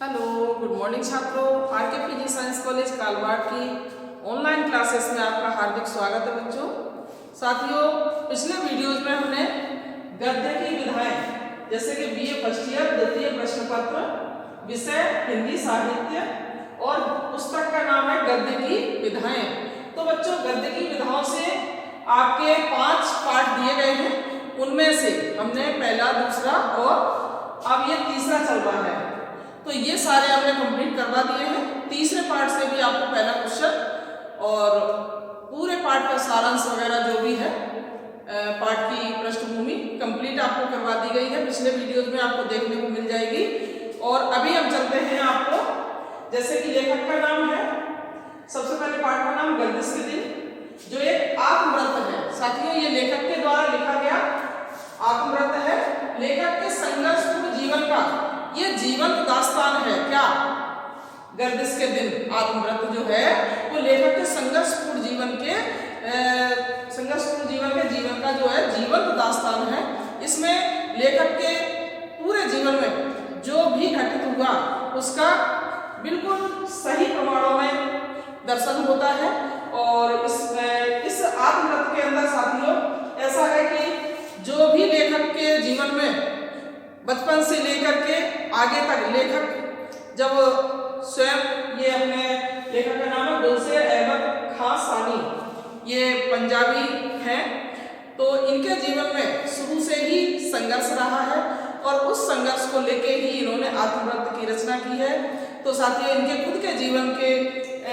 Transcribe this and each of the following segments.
Hello, good morning छात्रों। RK PG science college Kalwad की online classes में आपका हार्दिक स्वागत है बच्चों। साथियों, पिछले वीडियोज में हमने गद्य की विधाएं जैसे कि बीए फर्स्ट ईयर द्वितीय प्रश्न पत्र, विषय हिंदी साहित्य और पुस्तक का नाम है गद्य की विधाएं। तो बच्चों, गद्य की विधाओं से आपके 5 पार्ट दिए गए हैं। उनमें से हमने पहला, दूसरा और अब ये तीसरा चल रहा है, तो ये सारे हमने कंप्लीट करवा दिए हैं। तीसरे पार्ट से भी आपको पहला क्वेश्चन और पूरे पार्ट का सारांश वगैरह जो भी है, पार्ट की पृष्ठभूमि कंप्लीट आपको करवा दी गई है। पिछले वीडियोज में आपको देखने को मिल जाएगी। और अभी हम चलते हैं आपको, जैसे कि लेखक का नाम है, सबसे पहले पार्ट का नाम गर्दिश के दिन, जो एक आत्मव्रत है। साथियों, ये लेखक के द्वारा लिखा गया आत्मव्रत है। लेखक के संघर्षपूर्ण जीवन का ये जीवंत दास्तान है। क्या? गर्दिश के दिन आत्मव्रत जो है वो लेखक के संघर्षपूर्ण जीवन का जो है जीवंत दास्तान है। इसमें लेखक के पूरे जीवन में जो भी घटित हुआ उसका बिल्कुल सही प्रमाणों में दर्शन होता है। और इस आत्मव्रत के अंदर साथियों ऐसा है कि जो भी लेखक के जीवन में बचपन से लेकर के आगे तक लेखक जब स्वयं, ये अपने लेखक का नाम है गुलशेर अहमद खां सानी, ये पंजाबी हैं, तो इनके जीवन में शुरू से ही संघर्ष रहा है और उस संघर्ष को लेके ही इन्होंने आत्मव्रत की रचना की है। तो साथियों, इनके खुद के जीवन के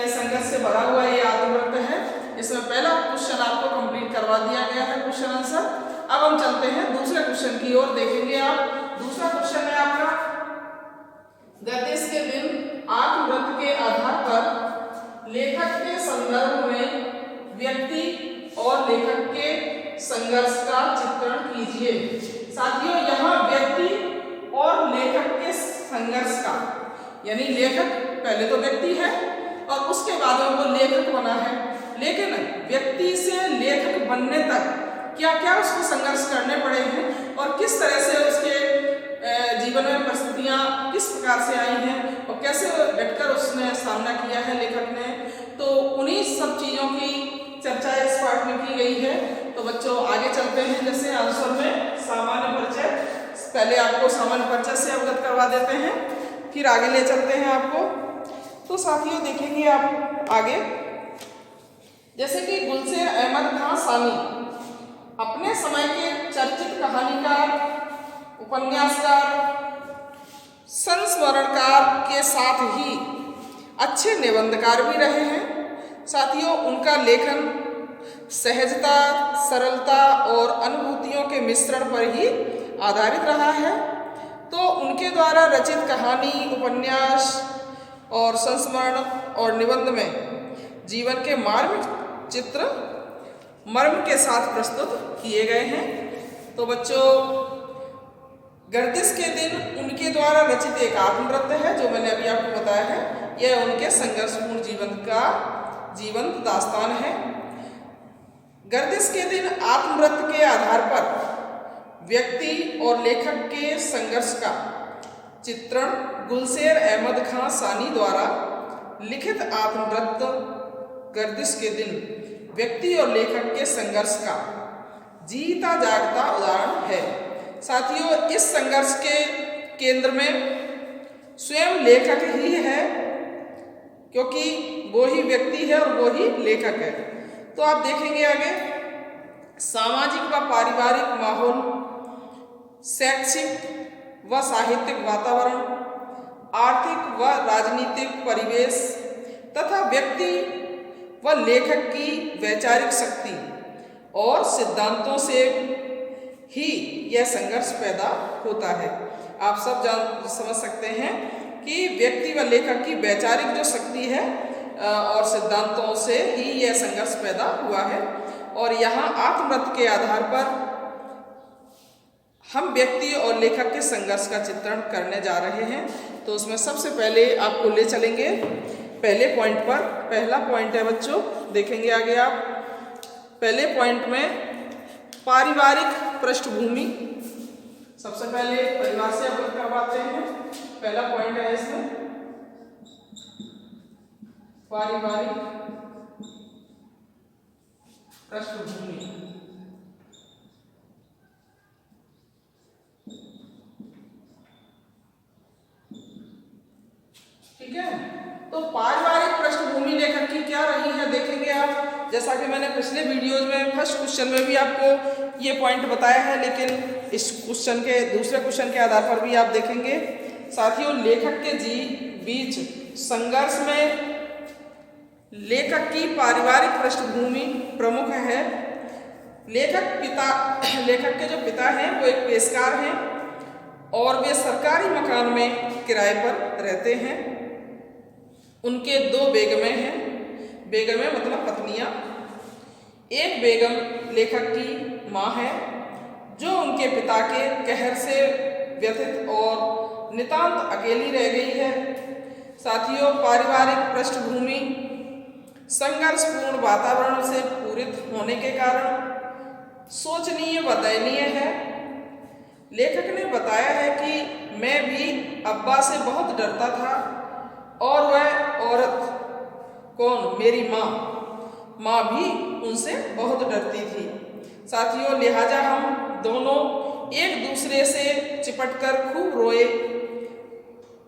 संघर्ष से भरा हुआ ये आत्मव्रत है। इसमें पहला क्वेश्चन आपको कंप्लीट करवा दिया गया है, क्वेश्चन आंसर। अब हम चलते हैं दूसरे क्वेश्चन की ओर। देखेंगे आप, दूसरा क्वेश्चन है आपका, गर्दिश के दिन आत्मव्रत के आधार पर लेखक के संदर्भ में व्यक्ति और लेखक के संघर्ष का चित्रण कीजिए। साथियों, यहाँ व्यक्ति और लेखक के संघर्ष का, यानी लेखक पहले तो व्यक्ति है और उसके बाद में वो लेखक बना है, लेकिन व्यक्ति से लेखक बनने तक क्या क्या उसको संघर्ष करने पड़े हैं और किस तरह से उसके जीवन में परिस्थितियां किस प्रकार से आई हैं और कैसे डटकर उसने सामना किया है लेखक ने, तो उन्हीं सब चीज़ों की चर्चा इस पाठ में की गई है। तो बच्चों, आगे चलते हैं। जैसे आंसर में सामान्य परिचय, पहले आपको सामान्य परिचय से अवगत करवा देते हैं, फिर आगे ले चलते हैं आपको। तो साथियों, देखेंगे आप आगे, जैसे कि गुलशेर अहमद खां सानी अपने समय के चर्चित कहानीकार, उपन्यासकार, संस्मरणकार के साथ ही अच्छे निबंधकार भी रहे हैं। साथियों, उनका लेखन सहजता, सरलता और अनुभूतियों के मिश्रण पर ही आधारित रहा है। तो उनके द्वारा रचित कहानी, उपन्यास और संस्मरण और निबंध में जीवन के मार्मिक चित्र मर्म के साथ प्रस्तुत किए गए हैं। तो बच्चों, गर्दिश के दिन उनके द्वारा रचित एक आत्मव्रत है, जो मैंने अभी आपको बताया है। यह उनके संघर्षपूर्ण जीवन का जीवंत दास्तान है। गर्दिश के दिन आत्मव्रत के आधार पर व्यक्ति और लेखक के संघर्ष का चित्रण गुलशेर अहमद खां सानी द्वारा लिखित आत्मव्रत गर्दिश के दिन व्यक्ति और लेखक के संघर्ष का जीता जागता उदाहरण है। साथियों, इस संघर्ष के केंद्र में स्वयं लेखक ही है, क्योंकि वो ही व्यक्ति है और वो ही लेखक है। तो आप देखेंगे आगे, सामाजिक व पारिवारिक माहौल, शैक्षिक व साहित्यिक वातावरण, आर्थिक व राजनीतिक परिवेश तथा व्यक्ति व लेखक की वैचारिक शक्ति और सिद्धांतों से ही यह संघर्ष पैदा होता है। आप सब समझ सकते हैं कि व्यक्ति व लेखक की वैचारिक जो शक्ति है और सिद्धांतों से ही यह संघर्ष पैदा हुआ है। और यहाँ आत्मव्रत के आधार पर हम व्यक्ति और लेखक के संघर्ष का चित्रण करने जा रहे हैं। तो उसमें सबसे पहले आपको ले चलेंगे पहले पॉइंट पर। पहला पॉइंट है बच्चों, देखेंगे आगे आप, पहले पॉइंट में पारिवारिक पृष्ठभूमि। सबसे पहले परिवार से अवगत करवाते हैं। पहला पॉइंट है इसमें पारिवारिक पृष्ठभूमि। ठीक है, तो पारिवारिक पृष्ठभूमि लेखक की क्या रही है देखेंगे आप। जैसा कि मैंने पिछले वीडियोज में फर्स्ट क्वेश्चन में भी आपको ये पॉइंट बताया है, लेकिन इस क्वेश्चन के दूसरे क्वेश्चन के आधार पर भी आप देखेंगे। साथियों, लेखक के बीच संघर्ष में लेखक की पारिवारिक पृष्ठभूमि प्रमुख है। लेखक के जो पिता हैं वो एक पेशकार हैं और वे सरकारी मकान में किराए पर रहते हैं। उनके 2 बेगमें हैं, बेगमें मतलब पत्नियां। एक बेगम लेखक की माँ है जो उनके पिता के कहर से व्यथित और नितांत अकेली रह गई है। साथियों, पारिवारिक पृष्ठभूमि संघर्षपूर्ण वातावरण से पूरित होने के कारण सोचनीय व दयनीय है। लेखक ने बताया है कि मैं भी अब्बा से बहुत डरता था और वह औरत कौन, मेरी माँ भी उनसे बहुत डरती थी। साथियों, लिहाजा हम दोनों एक दूसरे से चिपटकर खूब रोए।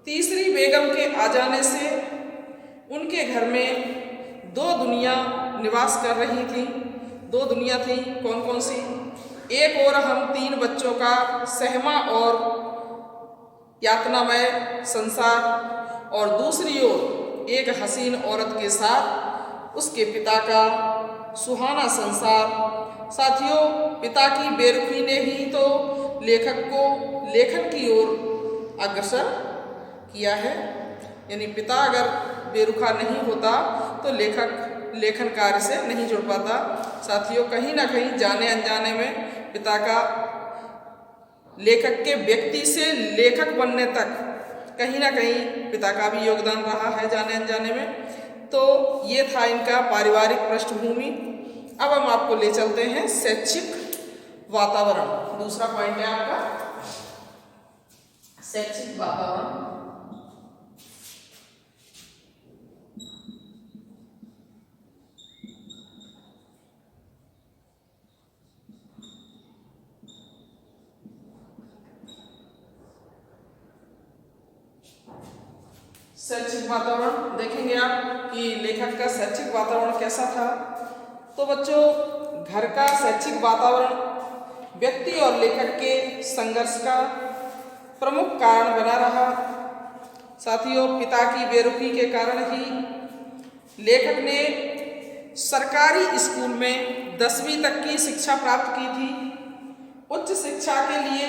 तीसरी बेगम के आ जाने से उनके घर में 2 दुनिया निवास कर रही थी। 2 दुनिया थी, कौन कौन सी? एक ओर हम 3 बच्चों का सहमा और यातनामय संसार और दूसरी ओर एक हसीन औरत के साथ उसके पिता का सुहाना संसार। साथियों, पिता की बेरुखी ने ही तो लेखक को लेखन की ओर अग्रसर किया है। यानी पिता अगर बेरुखा नहीं होता तो लेखक लेखन कार्य से नहीं जुड़ पाता। साथियों, कहीं ना कहीं जाने अनजाने में पिता का लेखक के व्यक्ति से लेखक बनने तक कहीं ना कहीं पिता का भी योगदान रहा है जाने अनजाने में। तो ये था इनका पारिवारिक पृष्ठभूमि। अब हम आपको ले चलते हैं शैक्षिक वातावरण। दूसरा पॉइंट है आपका शैक्षिक वातावरण। शैक्षिक वातावरण देखेंगे आप कि लेखक का शैक्षिक वातावरण कैसा था। तो बच्चों, घर का शैक्षिक वातावरण व्यक्ति और लेखक के संघर्ष का प्रमुख कारण बना रहा। साथियों, पिता की बेरुखी के कारण ही लेखक ने सरकारी स्कूल में 10वीं तक की शिक्षा प्राप्त की थी। उच्च शिक्षा के लिए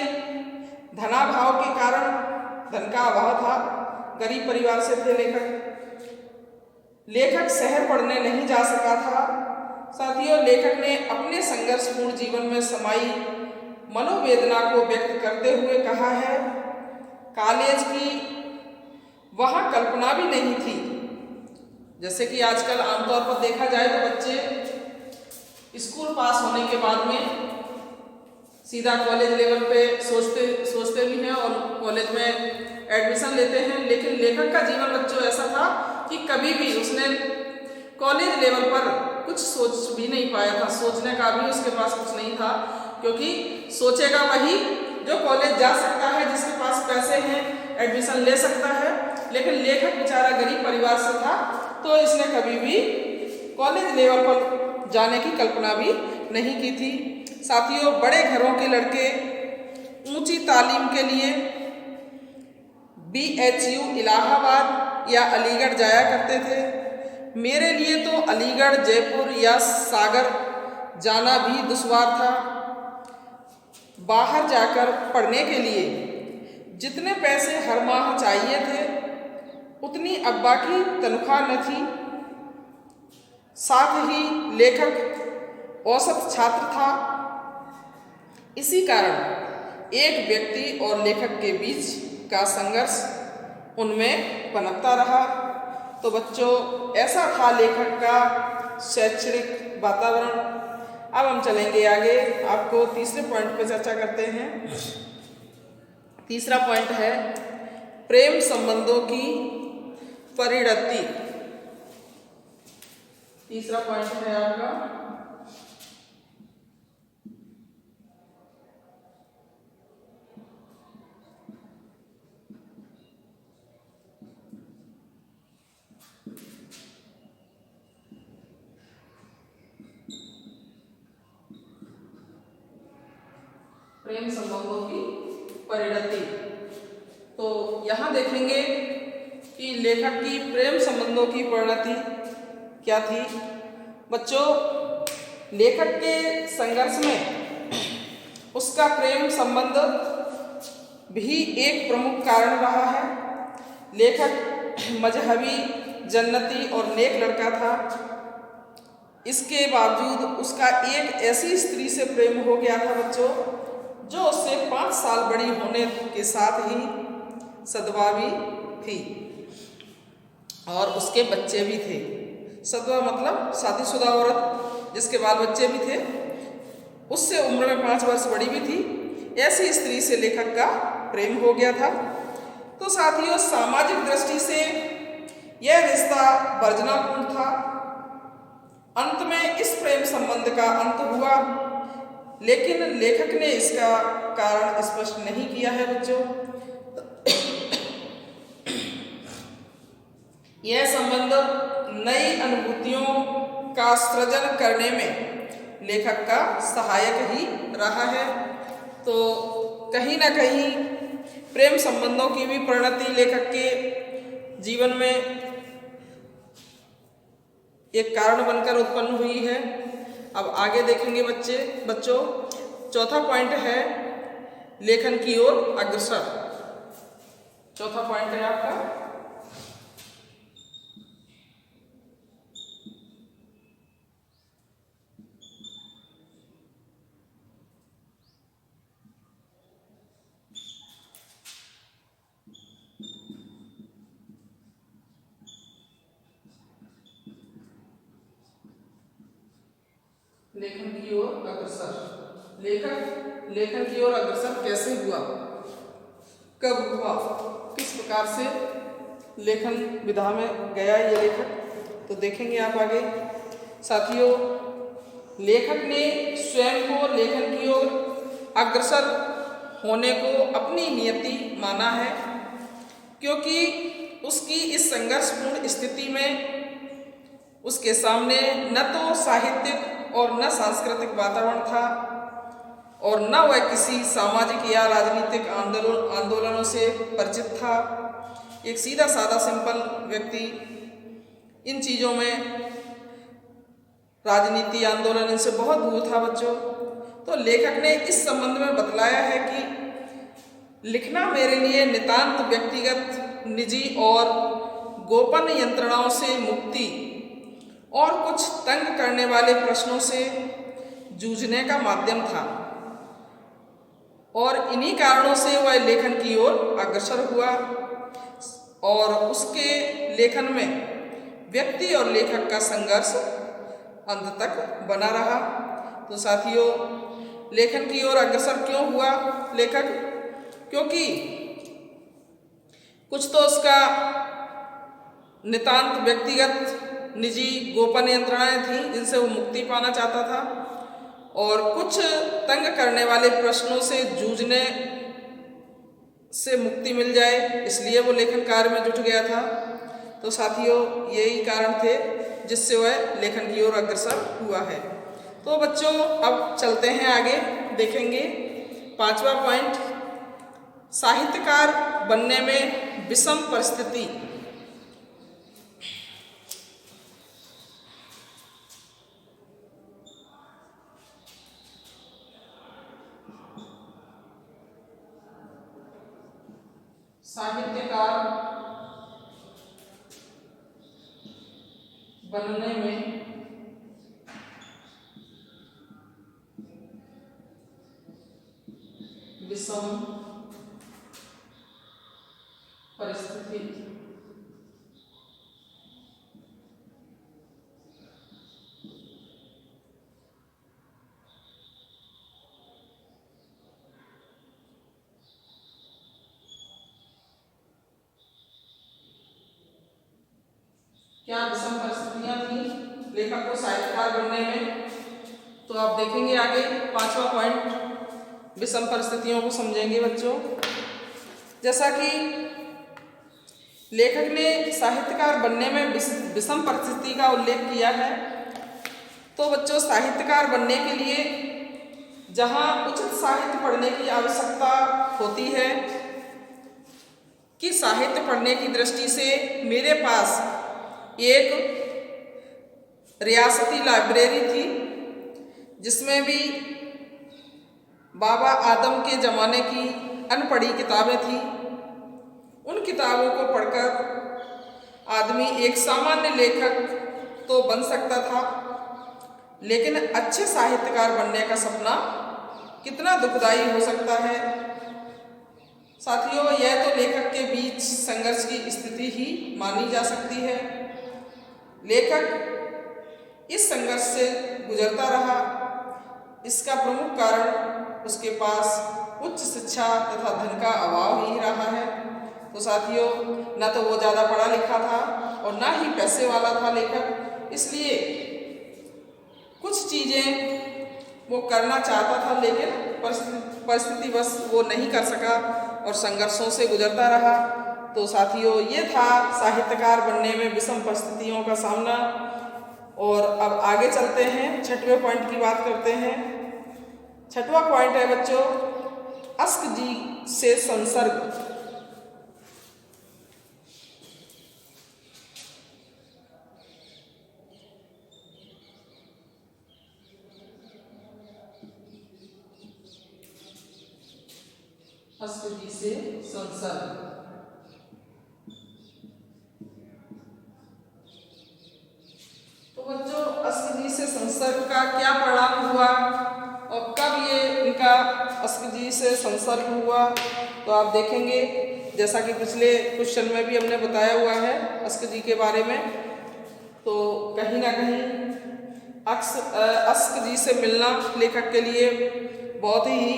धनाभाव के कारण, धन का अभाव था, गरीब परिवार से थे लेखक शहर पढ़ने नहीं जा सका था। साथियों, लेखक ने अपने संघर्षपूर्ण जीवन में समाई मनोवेदना को व्यक्त करते हुए कहा है, कॉलेज की वहाँ कल्पना भी नहीं थी। जैसे कि आजकल आमतौर पर देखा जाए तो बच्चे स्कूल पास होने के बाद में सीधा कॉलेज लेवल पे सोचते भी हैं और कॉलेज में एडमिशन लेते हैं। लेकिन लेखक का जीवन बच्चों ऐसा था कि कभी भी उसने कॉलेज लेवल पर कुछ सोच भी नहीं पाया था। सोचने का भी उसके पास कुछ नहीं था, क्योंकि सोचेगा वही जो कॉलेज जा सकता है, जिसके पास पैसे हैं, एडमिशन ले सकता है। लेकिन लेखक बेचारा गरीब परिवार से था, तो इसने कभी भी कॉलेज लेवल पर जाने की कल्पना भी नहीं की थी। साथियों, बड़े घरों के लड़के ऊंची तालीम के लिए BHU इलाहाबाद या अलीगढ़ जाया करते थे। मेरे लिए तो अलीगढ़, जयपुर या सागर जाना भी दुश्वार था। बाहर जाकर पढ़ने के लिए जितने पैसे हर माह चाहिए थे उतनी अब्बा की तनख्वाह न थी। साथ ही लेखक औसत छात्र था। इसी कारण एक व्यक्ति और लेखक के बीच का संघर्ष उनमें पनपता रहा। तो बच्चों, ऐसा था लेखक का शैक्षणिक वातावरण। अब हम चलेंगे आगे, आपको तीसरे पॉइंट पर चर्चा करते हैं। तीसरा पॉइंट है प्रेम संबंधों की परिणति। तीसरा पॉइंट है आपका प्रेम संबंधों की परिणति। तो यहाँ देखेंगे कि लेखक की प्रेम संबंधों की परिणति क्या थी। बच्चों, लेखक के संघर्ष में उसका प्रेम संबंध भी एक प्रमुख कारण रहा है। लेखक मजहबी, जन्नती और नेक लड़का था। इसके बावजूद उसका एक ऐसी स्त्री से प्रेम हो गया था बच्चों, जो उससे 5 साल बड़ी होने के साथ ही सदवा भी थी और उसके बच्चे भी थे। सदवा मतलब शादीशुदा औरत जिसके बाल बच्चे भी थे, उससे उम्र में 5 वर्ष बड़ी भी थी। ऐसी स्त्री से लेखक का प्रेम हो गया था। तो साथियों, सामाजिक दृष्टि से यह रिश्ता वर्जनापूर्ण था। अंत में इस प्रेम संबंध का अंत हुआ, लेकिन लेखक ने इसका कारण स्पष्ट नहीं किया है बच्चों। यह संबंध नई अनुभूतियों का सृजन करने में लेखक का सहायक ही रहा है। तो कहीं ना कहीं प्रेम संबंधों की भी परिणति लेखक के जीवन में एक कारण बनकर उत्पन्न हुई है। अब आगे देखेंगे बच्चों। चौथा पॉइंट है लेखन की ओर अग्रसर। चौथा पॉइंट है आपका लेखन की ओर अग्रसर। लेखन की ओर अग्रसर कैसे हुआ, कब हुआ, किस प्रकार से लेखन विधा में गया ये लेखक, तो देखेंगे आप आगे। साथियों, लेखक ने स्वयं को लेखन की ओर अग्रसर होने को अपनी नियति माना है, क्योंकि उसकी इस संघर्षपूर्ण स्थिति में उसके सामने न तो साहित्यिक और न सांस्कृतिक वातावरण था और न वह किसी सामाजिक या राजनीतिक आंदोलनों से परिचित था। एक सीधा साधा सिंपल व्यक्ति इन चीज़ों में, राजनीति, आंदोलन, इनसे बहुत दूर था बच्चों। तो लेखक ने इस संबंध में बतलाया है कि लिखना मेरे लिए नितांत व्यक्तिगत, निजी और गोपन यंत्रणाओं से मुक्ति और कुछ तंग करने वाले प्रश्नों से जूझने का माध्यम था, और इन्हीं कारणों से वह लेखन की ओर अग्रसर हुआ और उसके लेखन में व्यक्ति और लेखक का संघर्ष अंत तक बना रहा। तो साथियों, लेखन की ओर अग्रसर क्यों हुआ लेखक? क्योंकि कुछ तो उसका नितांत व्यक्तिगत, निजी, गोपन यंत्रणाएं थीं जिनसे वो मुक्ति पाना चाहता था, और कुछ तंग करने वाले प्रश्नों से जूझने से मुक्ति मिल जाए, इसलिए वो लेखन कार्य में जुट गया था। तो साथियों, यही कारण थे जिससे वह लेखन की ओर अग्रसर हुआ है। तो बच्चों, अब चलते हैं आगे, देखेंगे 5वां पॉइंट, साहित्यकार बनने में विषम परिस्थिति। साहित्यकार बनने में विषम परिस्थिति। क्या विषम परिस्थितियां थी लेखक को साहित्यकार बनने में? तो आप देखेंगे आगे 5वां पॉइंट, विषम परिस्थितियों को समझेंगे बच्चों। जैसा कि लेखक ने साहित्यकार बनने में विषम परिस्थिति का उल्लेख किया है, तो बच्चों साहित्यकार बनने के लिए जहाँ उचित साहित्य पढ़ने की आवश्यकता होती है कि साहित्य पढ़ने की दृष्टि से मेरे पास एक रियासती लाइब्रेरी थी जिसमें भी बाबा आदम के ज़माने की अनपढ़ी किताबें थी। उन किताबों को पढ़कर आदमी एक सामान्य लेखक तो बन सकता था, लेकिन अच्छे साहित्यकार बनने का सपना कितना दुखदाई हो सकता है। साथियों, यह तो लेखक के बीच संघर्ष की स्थिति ही मानी जा सकती है। लेखक इस संघर्ष से गुजरता रहा। इसका प्रमुख कारण उसके पास उच्च शिक्षा तथा धन का अभाव ही रहा है। तो साथियों, न तो वो ज़्यादा पढ़ा लिखा था और ना ही पैसे वाला था लेखक, इसलिए कुछ चीज़ें वो करना चाहता था लेकिन परिस्थिति बस वो नहीं कर सका और संघर्षों से गुजरता रहा। तो साथियों, ये था साहित्यकार बनने में विषम परिस्थितियों का सामना। और अब आगे चलते हैं, 6वें पॉइंट की बात करते हैं। 6वां पॉइंट है बच्चों, अस्क जी से संसर्ग। अस्क जी से संसर्ग। तो बच्चों, अस्क जी से संसर्ग का क्या परिणाम हुआ और कब ये इनका अस्क जी से संसर्ग हुआ, तो आप देखेंगे जैसा कि पिछले क्वेश्चन में भी हमने बताया हुआ है अस्क जी के बारे में। तो कहीं ना कहीं अस्क जी से मिलना लेखक के लिए बहुत ही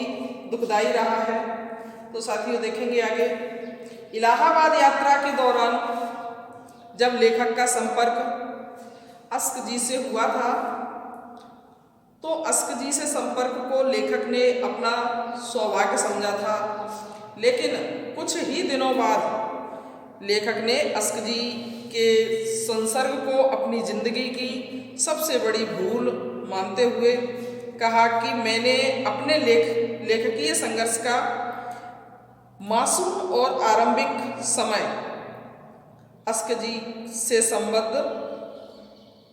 दुखदाई रहा है। तो साथियों, देखेंगे आगे, इलाहाबाद यात्रा के दौरान जब लेखक का संपर्क अस्क जी से हुआ था, तो अस्क जी से संपर्क को लेखक ने अपना सौभाग्य समझा था। लेकिन कुछ ही दिनों बाद लेखक ने अस्क जी के संसर्ग को अपनी जिंदगी की सबसे बड़ी भूल मानते हुए कहा कि मैंने अपने लेखकीय संघर्ष का मासूम और आरंभिक समय अस्क जी से संबद्ध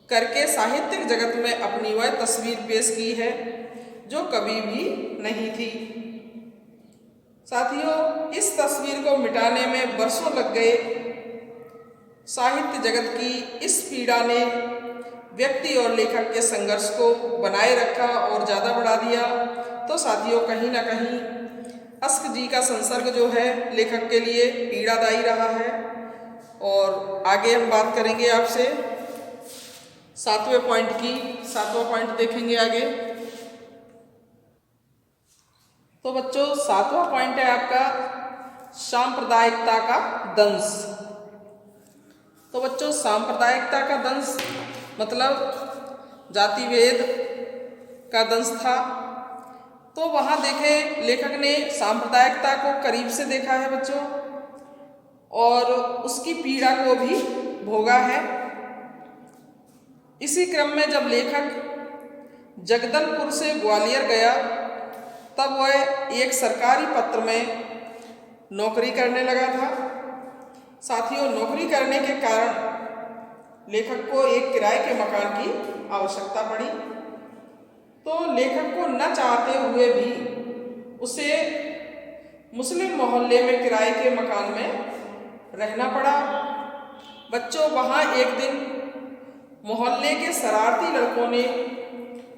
करके साहित्यिक जगत में अपनी वह तस्वीर पेश की है जो कभी भी नहीं थी। साथियों, इस तस्वीर को मिटाने में बरसों लग गए। साहित्य जगत की इस पीड़ा ने व्यक्ति और लेखक के संघर्ष को बनाए रखा और ज़्यादा बढ़ा दिया। तो साथियों, कहीं ना कहीं अस्क जी का संसर्ग जो है लेखक के लिए पीड़ादायी रहा है। और आगे हम बात करेंगे आपसे 7वें पॉइंट की। 7वां पॉइंट देखेंगे आगे। तो बच्चों, 7वां पॉइंट है आपका सांप्रदायिकता का दंश। तो बच्चों, सांप्रदायिकता का दंश मतलब जाति भेद का दंश था। तो वहाँ देखें, लेखक ने सांप्रदायिकता को करीब से देखा है बच्चों, और उसकी पीड़ा को भी भोगा है। इसी क्रम में जब लेखक जगदलपुर से ग्वालियर गया, तब वह एक सरकारी पत्र में नौकरी करने लगा था। साथियों, नौकरी करने के कारण लेखक को एक किराए के मकान की आवश्यकता पड़ी। तो लेखक को न चाहते हुए भी उसे मुस्लिम मोहल्ले में किराए के मकान में रहना पड़ा। बच्चों, वहाँ एक दिन मोहल्ले के शरारती लड़कों ने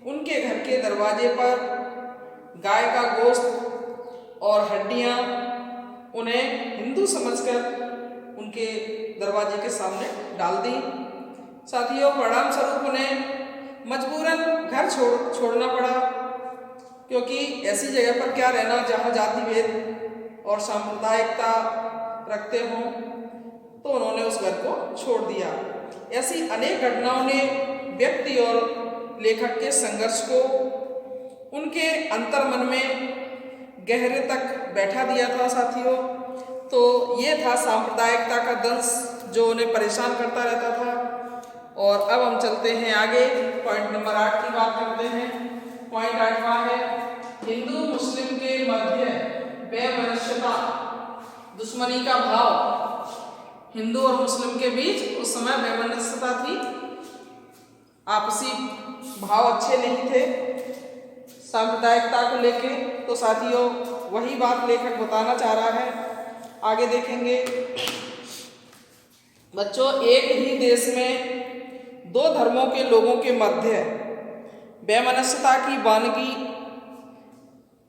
उनके घर के दरवाजे पर गाय का गोश्त और हड्डियाँ उन्हें हिंदू समझकर उनके दरवाजे के सामने डाल दी। साथियों, परिणाम स्वरूप उन्हें मजबूरन घर छोड़ना पड़ा, क्योंकि ऐसी जगह पर क्या रहना जहाँ जाति भेद और सांप्रदायिकता रखते हों। तो उन्होंने उस घर को छोड़ दिया। ऐसी अनेक घटनाओं ने व्यक्ति और लेखक के संघर्ष को उनके अंतर्मन में गहरे तक बैठा दिया था साथियों। तो ये था सांप्रदायिकता का दंश जो उन्हें परेशान करता रहता था। और अब हम चलते हैं आगे, पॉइंट नंबर 8 की बात करते हैं। पॉइंट 8वां है हिंदू मुस्लिम के मध्य वैमनस्यता, दुश्मनी का भाव। हिंदू और मुस्लिम के बीच उस समय वैमनस्यता थी, आपसी भाव अच्छे नहीं थे सांप्रदायिकता को लेके। तो साथियों वही बात लेखक बताना चाह रहा है, आगे देखेंगे। बच्चों, एक ही देश में दो धर्मों के लोगों के मध्य वैमनस्यता की वानगी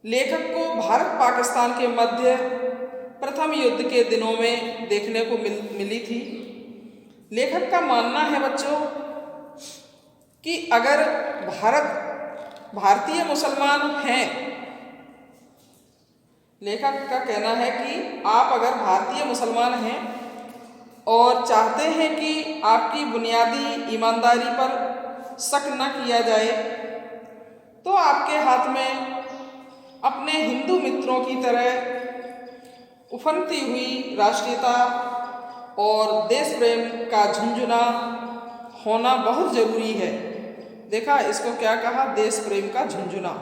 लेखक को भारत पाकिस्तान के मध्य प्रथम युद्ध के दिनों में देखने को मिली थी। लेखक का मानना है बच्चों कि अगर भारतीय मुसलमान हैं, लेखक का कहना है कि आप अगर भारतीय मुसलमान हैं और चाहते हैं कि आपकी बुनियादी ईमानदारी पर शक न किया जाए, तो आपके हाथ में अपने हिंदू मित्रों की तरह उफनती हुई राष्ट्रीयता और देश प्रेम का झुंझुना होना बहुत ज़रूरी है। देखा, इसको क्या कहा, देश प्रेम का झुंझुना,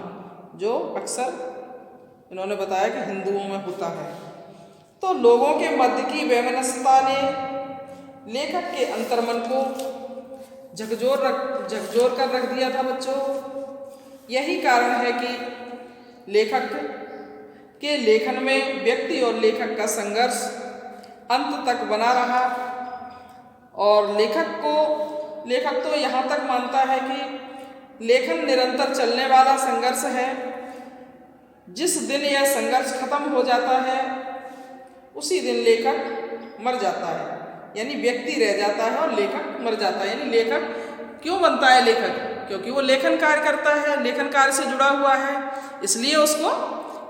जो अक्सर इन्होंने बताया कि हिंदुओं में होता है। तो लोगों के मध्य की वैमनस्यता ने लेखक के अंतर्मन को झकझोर कर रख दिया था बच्चों। यही कारण है कि लेखक के लेखन में व्यक्ति और लेखक का संघर्ष अंत तक बना रहा। और लेखक तो यहाँ तक मानता है कि लेखन निरंतर चलने वाला संघर्ष है। जिस दिन यह संघर्ष खत्म हो जाता है उसी दिन लेखक मर जाता है, यानी व्यक्ति रह जाता है और लेखक मर जाता है। यानी लेखक क्यों बनता है लेखक? क्योंकि वो लेखन कार्य करता है, लेखन कार्य से जुड़ा हुआ है, इसलिए उसको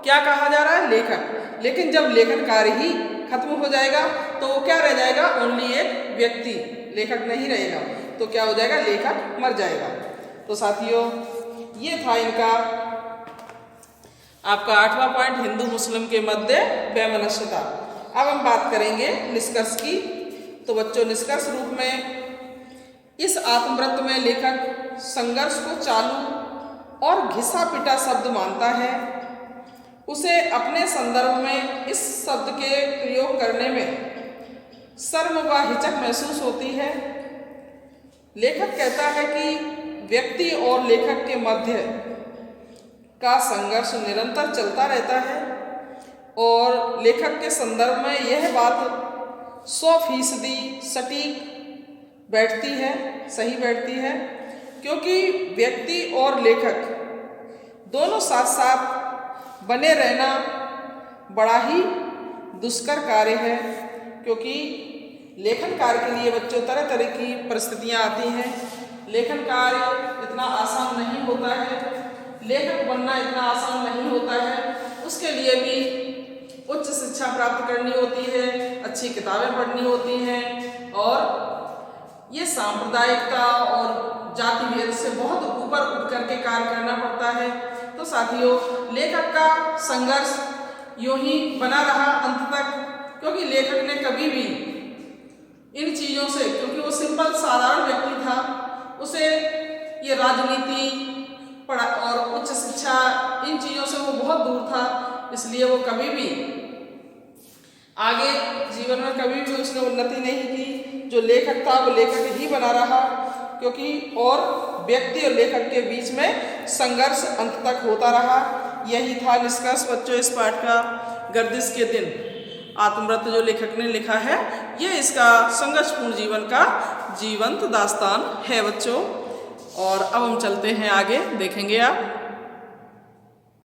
क्या कहा जा रहा है, लेखक। लेकिन जब लेखन कार्य ही खत्म हो जाएगा तो वो क्या रह जाएगा, ओनली एक व्यक्ति, लेखक नहीं रहेगा। तो क्या हो जाएगा, लेखक मर जाएगा। तो साथियों ये था इनका आपका 8वां पॉइंट, हिंदू मुस्लिम के मध्य वैमनस्यता। अब हम बात करेंगे निष्कर्ष की। तो बच्चों, निष्कर्ष रूप में इस आत्मवृत्त में लेखक संघर्ष को चालू और घिसा पिटा शब्द मानता है। उसे अपने संदर्भ में इस शब्द के प्रयोग करने में शर्म व हिचक महसूस होती है। लेखक कहता है कि व्यक्ति और लेखक के मध्य का संघर्ष निरंतर चलता रहता है और लेखक के संदर्भ में यह बात 100% सटीक बैठती है, सही बैठती है, क्योंकि व्यक्ति और लेखक दोनों साथ साथ बने रहना बड़ा ही दुष्कर कार्य है। क्योंकि लेखन कार्य के लिए बच्चों तरह तरह की परिस्थितियाँ आती हैं। लेखन कार्य इतना आसान नहीं होता है, लेखक बनना इतना आसान नहीं होता है। उसके लिए भी उच्च शिक्षा प्राप्त करनी होती है, अच्छी किताबें पढ़नी होती हैं और ये सांप्रदायिकता और जाति भेद से बहुत ऊपर उठ करके कार्य करना पड़ता है। तो साथियों लेखक का संघर्ष यूं ही बना रहा अंत तक, क्योंकि लेखक ने कभी भी इन चीज़ों से, क्योंकि वो सिंपल साधारण व्यक्ति था, उसे ये राजनीति पढ़ा और उच्च शिक्षा इन चीज़ों से वो बहुत दूर था। इसलिए वो कभी भी आगे जीवन में कभी भी उसने उन्नति नहीं की। जो लेखक था वो लेखक ही बना रहा, क्योंकि और व्यक्ति और लेखक के बीच में संघर्ष अंत तक होता रहा। यही था निष्कर्ष बच्चों इस पाठ का। गर्दिश के दिन आत्मवृत्त जो लेखक ने लिखा है, ये इसका संघर्षपूर्ण जीवन का जीवंत दास्तान है बच्चों। और अब हम चलते हैं आगे, देखेंगे आप।